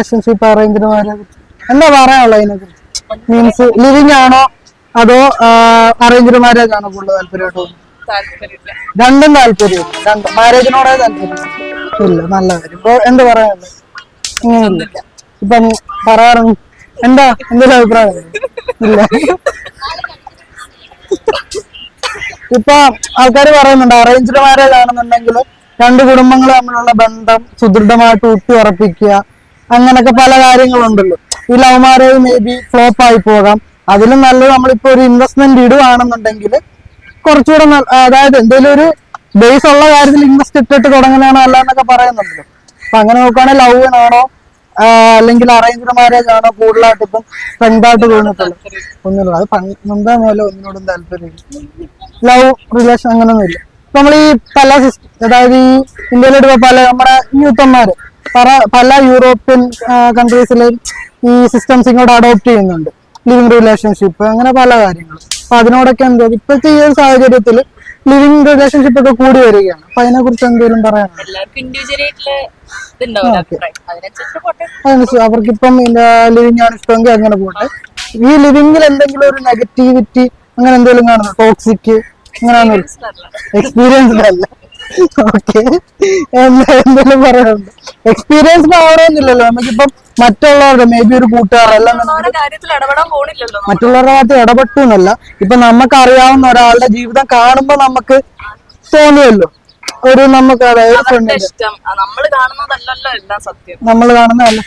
Relationship arranged marriage എന്താ പറയാനുള്ളത് അതിനെ കുറിച്ച്? മീൻസ് ലിവിങ് ആണോ അതോ അറേഞ്ച്ഡ് മാരേജ് ആണോ കൂടുതൽ താല്പര്യമായിട്ട്? രണ്ടും താല്പര്യം, രണ്ടും മാരേജിനോടെ താല്പര്യം ഇല്ല. നല്ല കാര്യം. ഇപ്പൊ എന്ത് പറയാനുള്ളത്? ഇപ്പം പറയാറുണ്ട് എന്താ എന്തെങ്കിലും അഭിപ്രായം ഇല്ല? ഇപ്പൊ ആൾക്കാർ പറയുന്നുണ്ട് അറേഞ്ച്ഡ് മാരേജ് ആണെന്നുണ്ടെങ്കിൽ രണ്ട് കുടുംബങ്ങൾ തമ്മിലുള്ള ബന്ധം സുദൃഢമായിട്ട് ഊട്ടിയുറപ്പിക്കുക, അങ്ങനൊക്കെ പല കാര്യങ്ങളുണ്ടല്ലോ. ഈ love marriage may be flop ആയി പോകാം. അതിലും നല്ലത് നമ്മളിപ്പോ ഒരു ഇൻവെസ്റ്റ്മെന്റ് ഇടുവാണെന്നുണ്ടെങ്കിൽ കുറച്ചുകൂടെ അതായത് എന്തെങ്കിലും ഒരു ബേസ് ഉള്ള കാര്യത്തിൽ ഇൻവെസ്റ്റ് ഇട്ടിട്ട് തുടങ്ങുന്നതാണോ അല്ല എന്നൊക്കെ പറയുന്നുണ്ടല്ലോ. അപ്പൊ അങ്ങനെ നോക്കുകയാണെങ്കിൽ ലവിനാണോ അല്ലെങ്കിൽ അറേഞ്ച്ഡ് മാരേജ് ആണോ കൂടുതലായിട്ട് ഇപ്പം സ്ട്രെങ്ത് ആയിട്ട് തോന്നിട്ടുള്ളത്? ഒന്നുമില്ല, അത് എന്താ പോലെ ഒന്നിനോടും താല്പര്യം. ലവ് റിലേഷൻ അങ്ങനെയൊന്നുമില്ല. നമ്മൾ ഈ പല അതായത് ഈ ഇന്ത്യയിലെടുത്ത പല നമ്മുടെ യൂത്തന്മാര് പല യൂറോപ്യൻ കൺട്രീസിലും ഈ സിസ്റ്റംസ് ഇങ്ങോട്ട് അഡോപ്റ്റ് ചെയ്യുന്നുണ്ട്, ലിവിങ് റിലേഷൻഷിപ്പ്, അങ്ങനെ പല കാര്യങ്ങളും. അപ്പൊ അതിനോടൊക്കെ എന്തോ ഇപ്പോഴത്തെ ഈ ഒരു സാഹചര്യത്തിൽ ലിവിങ് റിലേഷൻഷിപ്പ് ഒക്കെ കൂടി വരികയാണ്. അപ്പൊ അതിനെ കുറിച്ച് എന്തെങ്കിലും പറയാനുണ്ടോ? അവർക്കിപ്പം ലിവിങ് ആണ് ഇഷ്ടമെങ്കിൽ അങ്ങനെ പോട്ടെ. ഈ ലിവിങ്ങിൽ എന്തെങ്കിലും ഒരു നെഗറ്റിവിറ്റി അങ്ങനെ എന്തെങ്കിലും കാണുന്നു? ടോക്സിക് അങ്ങനെയാണോ? എക്സ്പീരിയൻസ്ഡ് അല്ല. ഓക്കെ, എന്തെങ്കിലും പറയാനുണ്ട്? എക്സ്പീരിയൻസ്ഡ് ആവണമെന്നില്ലല്ലോ. നമുക്കിപ്പം മറ്റുള്ളവരുടെ മേ ബി ഒരു കൂട്ടുകാരെല്ലാം മറ്റുള്ളവരുടെ കാര്യത്തിൽ ഇടപെട്ടു എന്നല്ല, ഇപ്പൊ നമുക്ക് അറിയാവുന്ന ഒരാളുടെ ജീവിതം കാണുമ്പോ നമുക്ക് തോന്നുമല്ലോ ഒരു നമുക്ക് നമ്മൾ കാണുന്നതല്ല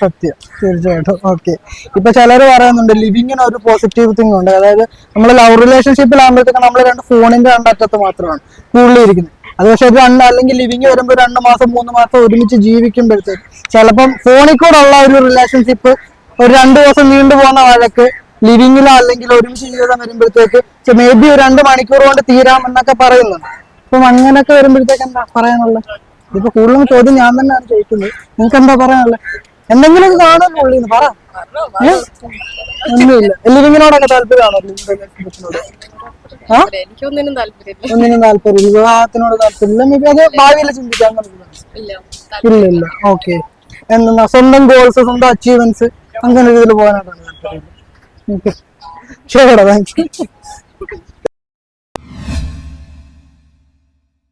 സത്യം. തീർച്ചയായിട്ടും. ഓക്കെ, ഇപ്പൊ ചിലര് പറയുന്നുണ്ട് ലിവിങ്ങിന് ഒരു പോസിറ്റീവ് തിങ് ഉണ്ട്. അതായത് നമ്മൾ ലവ് റിലേഷൻഷിപ്പിലാകുമ്പോഴത്തേക്ക് നമ്മൾ രണ്ട് ഫോണിന്റെ രണ്ടറ്റത്ത് മാത്രമാണ് കൂടുതലിരിക്കുന്നത്. അത് പക്ഷെ അല്ലെങ്കിൽ ലിവിങ് വരുമ്പോൾ 2 മാസം 3 മാസം ഒരുമിച്ച് ജീവിക്കുമ്പോഴത്തേക്ക് ചിലപ്പം ഫോണിൽ കൂടെ ഉള്ള ഒരു റിലേഷൻഷിപ്പ് ഒരു 2 ദിവസം നീണ്ടു പോകുന്ന വഴക്ക് ലിവിങ്ങിലോ അല്ലെങ്കിൽ ഒരുമിച്ച് ജീവിതം വരുമ്പോഴത്തേക്ക് മേ ബി ഒരു 2 മണിക്കൂർ കൊണ്ട് തീരാം എന്നൊക്കെ പറയുന്നുണ്ട്. അപ്പം അങ്ങനെയൊക്കെ വരുമ്പോഴത്തേക്ക് എന്താ പറയാനുള്ളത്? ഇതിപ്പോ കൂടുതലും ചോദ്യം ഞാൻ തന്നെയാണ് ചോദിക്കുന്നത്. നിങ്ങൾക്ക് എന്താ പറയാനുള്ളത്? എന്തെങ്കിലും കാണുന്നുള്ളൂ പറ. ഒന്നുമില്ല. ലിവിങ്ങിനോടൊക്കെ താല്പര്യമാണോ? ഒന്നിനും താല്പര്യം, വിവാഹത്തിനോട് താല്പര്യം മേ ബി അത് ഭാവിയിൽ ചിന്തിക്കാൻ ഇല്ല. ഓക്കെ, എന്താ സ്വന്തം ഗോൾസ് സ്വന്തം അച്ചീവ്മെന്റ്സ് അങ്ങനെ ഒരു ഇതിൽ പോകാനായിട്ടാണ് താല്പര്യം. ശരിടാ, താങ്ക് യു.